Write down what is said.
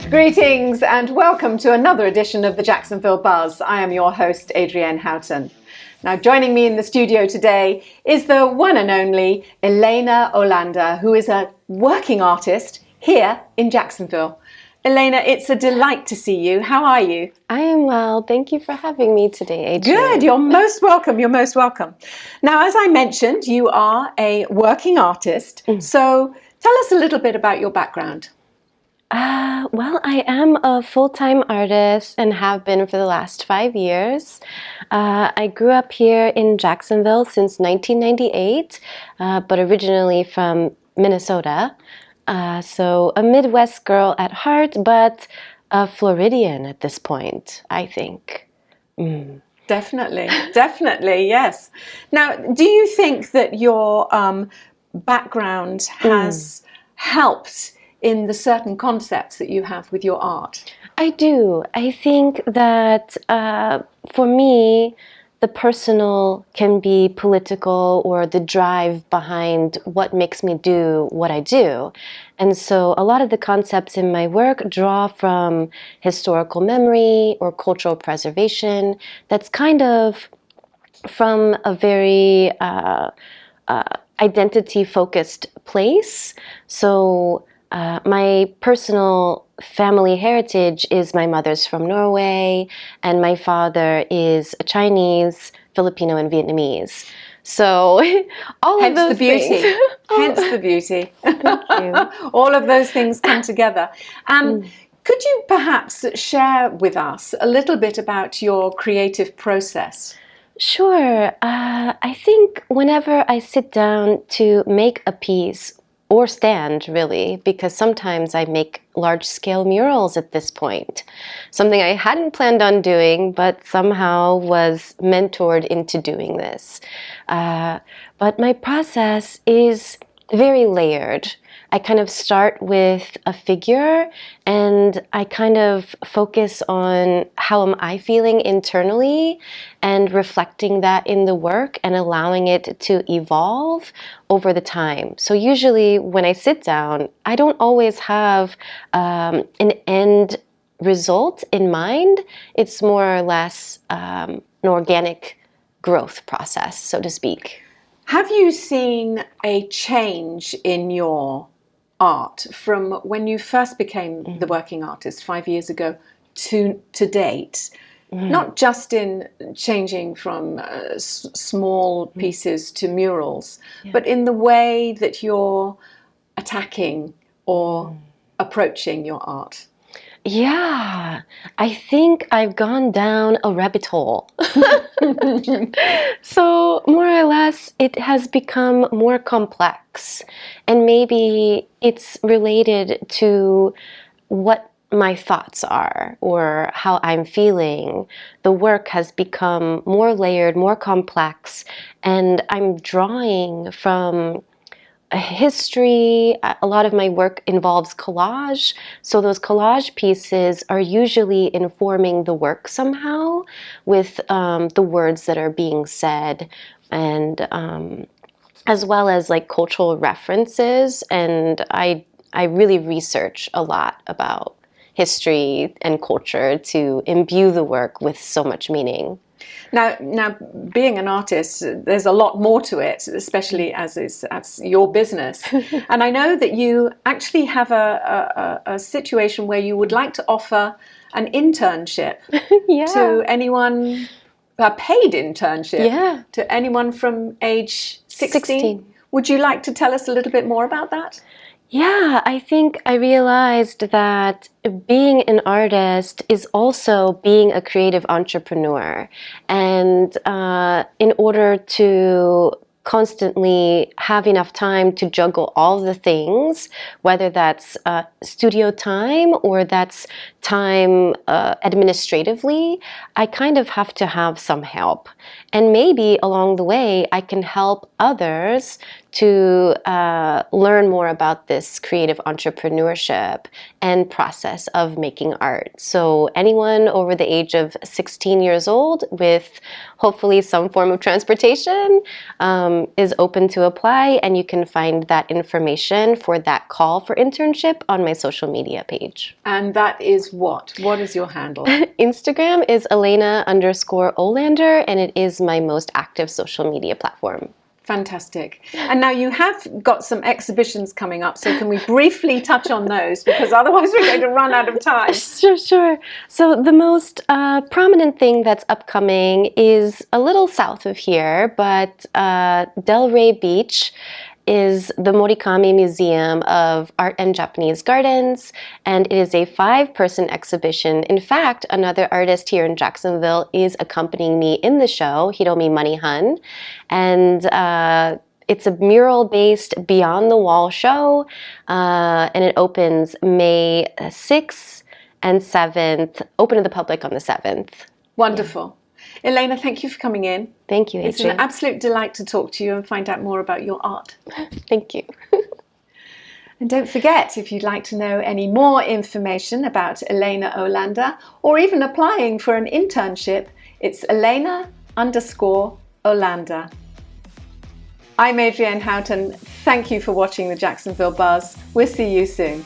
Greetings and welcome to another edition of the Jacksonville Buzz. I am your host, Adrienne Houghton. Now, joining me in the studio today is the one and only Elana Øhlander, who is a working artist here in Jacksonville. Elana, it's a delight to see you. How are you? I am well. Thank you for having me today, Adrienne. Good. You're most welcome. You're most welcome. Now, as I mentioned, you are a working artist. So tell us a little bit about your background. Well, I am a full-time artist and have been for the last 5 years. I grew up here in Jacksonville since 1998, but originally from Minnesota. So a Midwest girl at heart, but a Floridian at this point, I think. Definitely, definitely, yes. Now, do you think that your background has helped in the certain concepts that you have with your art? I do. I think that for me, the personal can be political or the drive behind what makes me do what I do. And so a lot of the concepts in my work draw from historical memory or cultural preservation that's kind of from a very identity-focused place. So my personal family heritage is my mother's from Norway and my father is Chinese, Filipino, and Vietnamese. So all Hence of those the beauty. things. Hence the beauty. Thank you. All of those things come together. Could you perhaps share with us a little bit about your creative process? Sure. I think whenever I sit down to make a piece, or stand, really, because sometimes I make large-scale murals at this point. Something I hadn't planned on doing, but somehow was mentored into doing this. But my process is very layered. I kind of start with a figure and I kind of focus on how am I feeling internally and reflecting that in the work and allowing it to evolve over the time. So usually when I sit down, I don't always have an end result in mind. It's more or less an organic growth process, so to speak. Have you seen a change in your art from when you first became the working artist 5 years ago to date? Not just in changing from small pieces to murals, but in the way that you're attacking or approaching your art? Yeah, I think I've gone down a rabbit hole. So more or less, it has become more complex. And maybe it's related to what my thoughts are or how I'm feeling. The work has become more layered, more complex, and I'm drawing from a history. A lot of my work involves collage, so those collage pieces are usually informing the work somehow with the words that are being said, and as well as like cultural references. And I really research a lot about history and culture to imbue the work with so much meaning. Now, being an artist, there's a lot more to it, especially as your business. And I know that you actually have a situation where you would like to offer an internship to anyone, a paid internship to anyone from age 16. Would you like to tell us a little bit more about that? Yeah, I think I realized that being an artist is also being a creative entrepreneur. And in order to constantly have enough time to juggle all the things, whether that's studio time or that's time administratively, I kind of have to have some help. And maybe along the way, I can help others to learn more about this creative entrepreneurship and process of making art. So anyone over the age of 16 years old with hopefully some form of transportation is open to apply, and you can find that information for that call for internship on my social media page. And that is what? What is your handle? Instagram is Elana_Øhlander, and it is my most active social media platform. Fantastic. And now you have got some exhibitions coming up, so can we briefly touch on those, because otherwise we're going to run out of time. Sure. So the most prominent thing that's upcoming is a little south of here, but Delray Beach is the Morikami Museum of Art and Japanese Gardens, and it is a 5-person exhibition. In fact, another artist here in Jacksonville is accompanying me in the show, Hiromi Manihun, and it's a mural-based Beyond the Wall show, and it opens May 6th and 7th, open to the public on the 7th. Wonderful. Elana, thank you for coming in. Thank you, Adrienne. It's an absolute delight to talk to you and find out more about your art. Thank you. And don't forget, if you'd like to know any more information about Elana Øhlander or even applying for an internship, it's Elana_Øhlander. I'm Adrienne Houghton. Thank you for watching the Jacksonville Buzz. We'll see you soon.